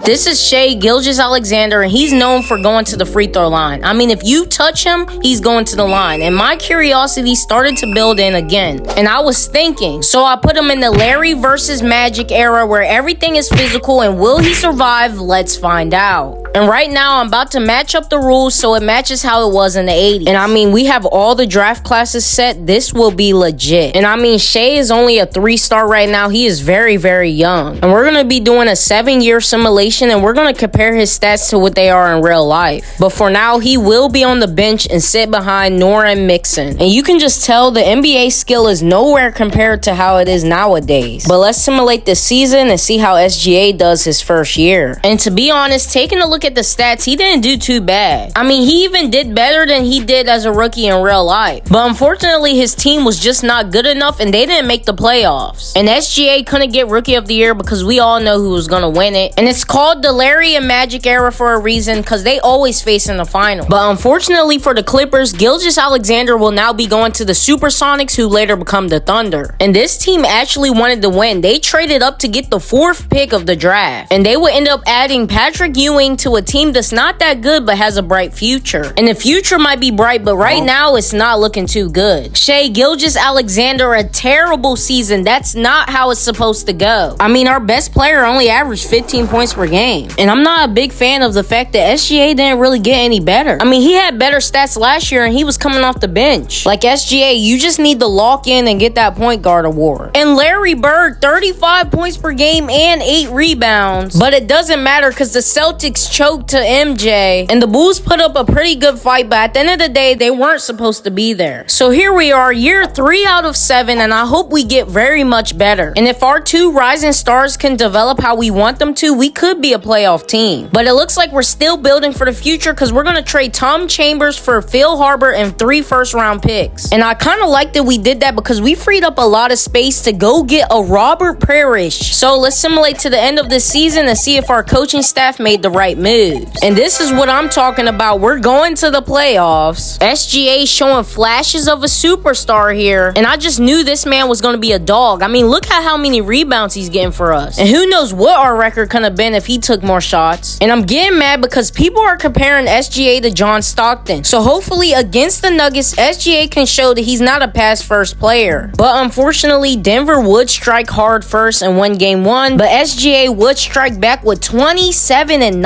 This is Shai Gilgeous-Alexander, and he's known for going to the free throw line. I mean, if you touch him, he's going to the line. And my curiosity started to build in again. And I was thinking, so I put him in the Larry versus Magic era where everything is physical, and will he survive? Let's find out. And right now, I'm about to match up the rules so it matches how it was in the 80s. And I mean, we have all the draft classes set. This will be legit. And I mean, Shai is only a 3-star right now. He is very, very young. And we're going to be doing a 7-year simulation, and we're going to compare his stats to what they are in real life. But for now, he will be on the bench and sit behind Norrin Mixon. And you can just tell the NBA skill is nowhere compared to how it is nowadays. But let's simulate this season and see how SGA does his first year. And to be honest, taking a look at the stats, he didn't do too bad. I mean, he even did better than he did as a rookie in real life. But unfortunately, his team was just not good enough, and they didn't make the playoffs. And SGA couldn't get Rookie of the Year because we all know who was going to win it. And it's called the Larry and Magic era for a reason, because they always face in the final. But unfortunately for the Clippers, Gilgeous-Alexander will now be going to the Supersonics, who later become the Thunder. And this team actually wanted to win. They traded up to get the 4th pick of the draft. And they would end up adding Patrick Ewing to a team that's not that good but has a bright future. And the future might be bright, but right now it's not looking too good. Shai Gilgeous-Alexander, a terrible season. That's not how it's supposed to go. I mean, our best player only averaged 15 points per game. And I'm not a big fan of the fact that SGA didn't really get any better. I mean, he had better stats last year and he was coming off the bench. Like SGA, you just need to lock in and get that point guard award. And Larry Bird, 35 points per game and 8 rebounds. But it doesn't matter because the Celtics choked to MJ, and the Bulls put up a pretty good fight, but at the end of the day, they weren't supposed to be there. So here we are, year 3 out of 7, and I hope we get very much better. And if our 2 rising stars can develop how we want them to, we could be a playoff team. But it looks like we're still building for the future, because we're going to trade Tom Chambers for Phil Harbor and 3 first-round picks. And I kind of like that we did that because we freed up a lot of space to go get a Robert Parrish. So let's simulate to the end of this season and see if our coaching staff made the right moves. And this is what I'm talking about. We're going to the playoffs. SGA showing flashes of a superstar here. And I just knew this man was going to be a dog. I mean, look at how many rebounds he's getting for us. And who knows what our record could have been if he took more shots. And I'm getting mad because people are comparing SGA to John Stockton. So hopefully against the Nuggets, SGA can show that he's not a pass-first player. But unfortunately, Denver would strike hard first and win game 1. But SGA would strike back with 27-9.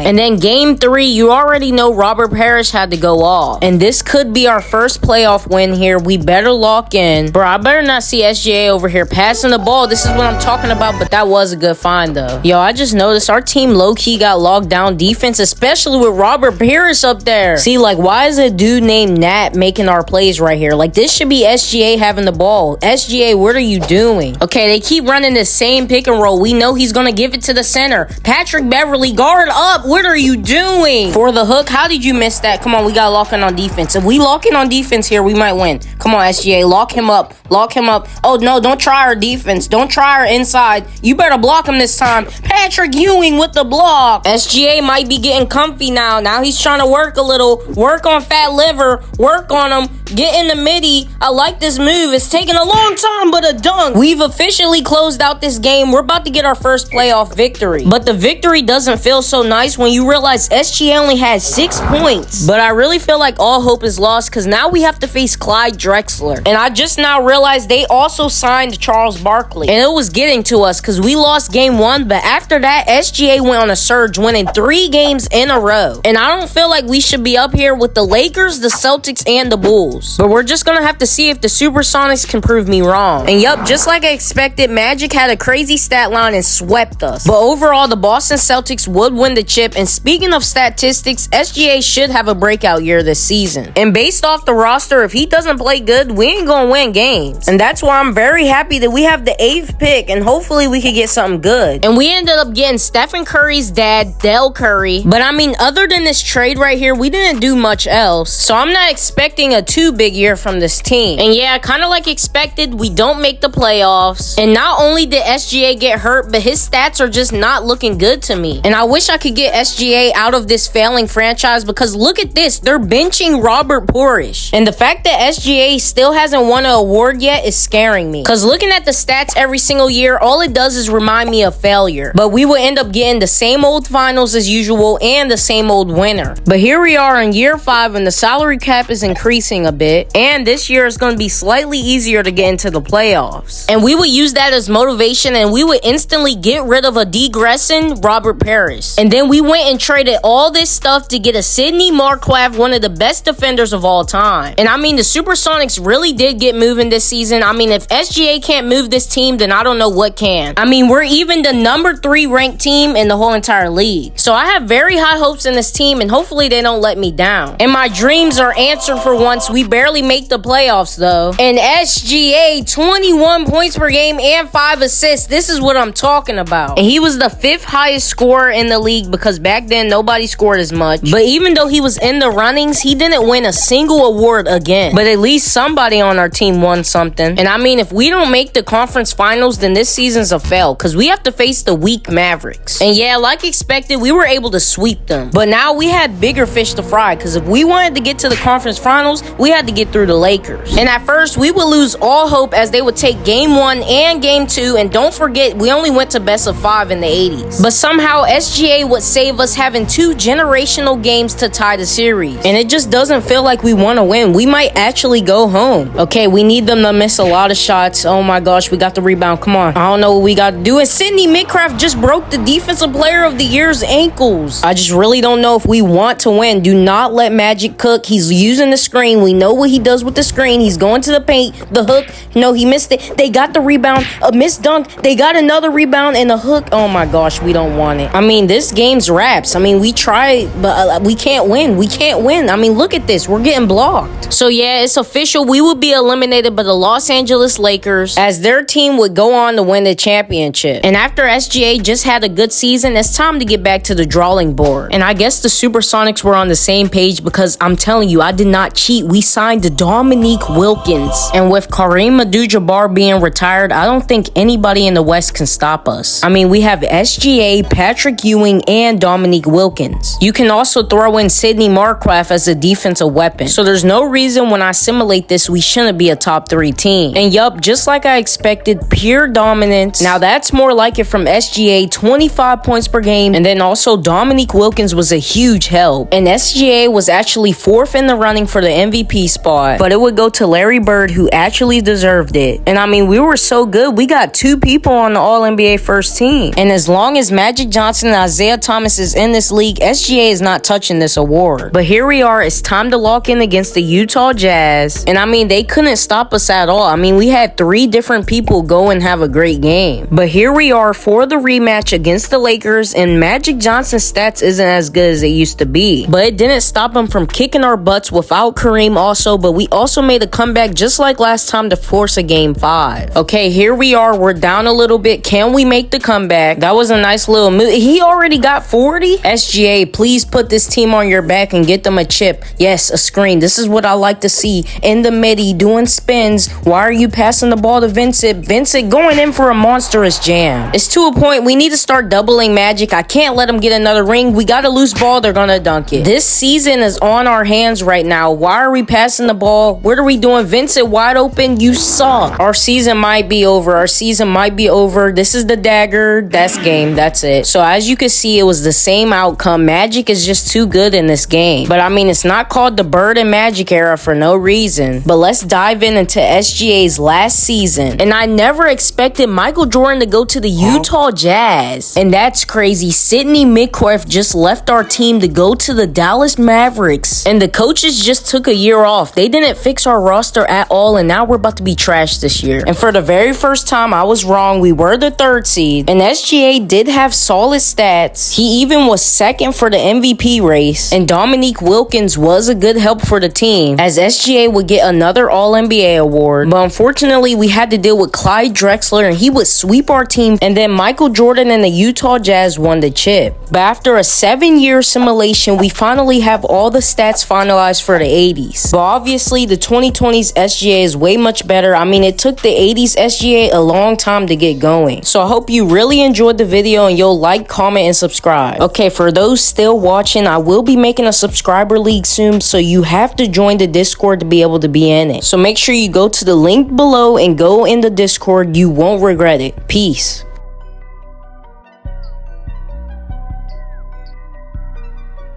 And then game 3, you already know Robert Parrish had to go off. And this could be our first playoff win here. We better lock in. Bro, I better not see SGA over here passing the ball. This is what I'm talking about, but that was a good find, though. Yo, I just noticed our team low-key got locked down defense, especially with Robert Parrish up there. See, like, why is a dude named Nat making our plays right here? Like, this should be SGA having the ball. SGA, what are you doing? Okay, they keep running the same pick and roll. We know he's gonna give it to the center. Patrick Beverly, guard up. What are you doing? For the hook, how did you miss that? Come on, we gotta lock in on defense. If we lock in on defense here, we might win. Come on, SGA, lock him up. Lock him up. Oh, no, don't try our defense. Don't try our inside. You better block him this time. Patrick Ewing with the block. SGA might be getting comfy now. Now he's trying to work a little. Work on fat liver. Work on him. Get in the midi. I like this move. It's taking a long time, but a dunk. We've officially closed out this game. We're about to get our first playoff victory. But the victory doesn't feel so nice when you realize SGA only had 6 points. But I really feel like all hope is lost because now we have to face Clyde Drexler. And I just now realized they also signed Charles Barkley. And it was getting to us because we lost game 1. But after that, SGA went on a surge, winning 3 games in a row. And I don't feel like we should be up here with the Lakers, the Celtics, and the Bulls. But we're just going to have to see if the Supersonics can prove me wrong. And yup, just like I expected, Magic had a crazy stat line and swept us. But overall, the Boston Celtics would win the chip. And speaking of statistics, SGA should have a breakout year this season. And based off the roster, if he doesn't play good, we ain't going to win games. And that's why I'm very happy that we have the 8th pick. And hopefully we could get something good. And we ended up getting Stephen Curry's dad, Del Curry. But I mean, other than this trade right here, we didn't do much else. So I'm not expecting a too too big year from this team. And yeah, kind of like expected, we don't make the playoffs. And not only did SGA get hurt, but his stats are just not looking good to me. And I wish I could get SGA out of this failing franchise, because look at this, they're benching Robert Porish. And the fact that SGA still hasn't won an award yet is scaring me, because looking at the stats every single year, all it does is remind me of failure. But we will end up getting the same old finals as usual and the same old winner. But here we are in year 5, and the salary cap is increasing a bit, and this year is going to be slightly easier to get into the playoffs. And we would use that as motivation, and we would instantly get rid of a degressing Robert Parish. And then we went and traded all this stuff to get a Sidney Markgraf, one of the best defenders of all time. And I mean, the Supersonics really did get moving this season. I mean, if SGA can't move this team, then I don't know what can. I mean, we're even the number 3 ranked team in the whole entire league. So I have very high hopes in this team, and hopefully they don't let me down. And my dreams are answered for once. We barely make the playoffs though. And SGA, 21 points per game and 5 assists. This is what I'm talking about. And he was the 5th highest scorer in the league, because back then nobody scored as much. But even though he was in the runnings, he didn't win a single award again. But at least somebody on our team won something. And I mean, if we don't make the conference finals, then this season's a fail, because we have to face the weak Mavericks. And yeah, like expected, we were able to sweep them. But now we had bigger fish to fry, because if we wanted to get to the conference finals, we had to get through the Lakers. And at first, we would lose all hope, as they would take game 1 and game 2. And don't forget, we only went to best of 5 in the 80s. But somehow SGA would save us, having 2 generational games to tie the series. And it just doesn't feel like we want to win. We might actually go home. Okay, we need them to miss a lot of shots. Oh my gosh, we got the rebound. Come on. I don't know what we got to do. And Sidney Markgraf just broke the Defensive Player of the Year's ankles. I just really don't know if we want to win. Do not let Magic cook. He's using the screen. We know what he does with the screen. He's going to the paint, the hook. No, he missed it. They got the rebound. A missed dunk. They got another rebound and a hook. Oh my gosh, we don't want it. I mean, this game's wraps. I mean, we tried, but we can't win. We can't win. I mean, look at this. We're getting blocked. So yeah, it's official. We would be eliminated by the Los Angeles Lakers, as their team would go on to win the championship. And after SGA just had a good season, it's time to get back to the drawing board. And I guess the Supersonics were on the same page, because I'm telling you, I did not cheat. We signed Dominique Wilkins. And with Kareem Abdul-Jabbar being retired, I don't think anybody in the West can stop us. I mean, we have SGA, Patrick Ewing, and Dominique Wilkins. You can also throw in Sidney Markgraf as a defensive weapon. So there's no reason when I simulate this, we shouldn't be a top 3 team. And yup, just like I expected, pure dominance. Now that's more like it from SGA, 25 points per game. And then also Dominique Wilkins was a huge help. And SGA was actually 4th in the running for the MVP spot, but it would go to Larry Bird, who actually deserved it. And I mean, we were so good, we got 2 people on the All-NBA first team. And as long as Magic Johnson and Isaiah Thomas is in this league, SGA is not touching this award. But here we are, it's time to lock in against the Utah Jazz. And I mean, they couldn't stop us at all. I mean, we had 3 different people go and have a great game. But here we are for the rematch against the Lakers, and Magic Johnson's stats isn't as good as it used to be. But it didn't stop him from kicking our butts without Kareem also, but we also made a comeback just like last time to force a game 5. Okay, here we are. We're down a little bit. Can we make the comeback? That was a nice little move. He already got 40? SGA, please put this team on your back and get them a chip. Yes, a screen. This is what I like to see. In the midi, doing spins. Why are you passing the ball to Vincent? Vincent going in for a monstrous jam. It's to a point we need to start doubling Magic. I can't let him get another ring. We got a loose ball. They're gonna dunk it. This season is on our hands right now. Why are we passing the ball? What are we doing? Vincent wide open. You suck. Our season might be over. Our season might be over. This is the dagger. That's game. That's it. So as you can see, it was the same outcome. Magic is just too good in this game. But I mean, it's not called the Bird and Magic era for no reason. But let's dive into SGA's last season. And I never expected Michael Jordan to go to the Utah Jazz. And that's crazy. Sidney Markgraf just left our team to go to the Dallas Mavericks. And the coaches just took a year off. They didn't fix our roster at all, and now we're about to be trashed this year. And for the very first time, I was wrong. We were the 3rd seed. And SGA did have solid stats. He even was 2nd for the MVP race. And Dominique Wilkins was a good help for the team, as SGA would get another All-NBA award. But unfortunately, we had to deal with Clyde Drexler, and he would sweep our team. And then Michael Jordan and the Utah Jazz won the chip. But after a 7-year simulation, we finally have all the stats finalized for the 80s. But obviously, the 2020's SGA is way much better. I mean, it took the 80's SGA a long time to get going. So I hope you really enjoyed the video and you'll like, comment, and subscribe. Okay, for those still watching, I will be making a subscriber league soon, so you have to join the Discord to be able to be in it. So make sure you go to the link below and go in the Discord. You won't regret it. Peace.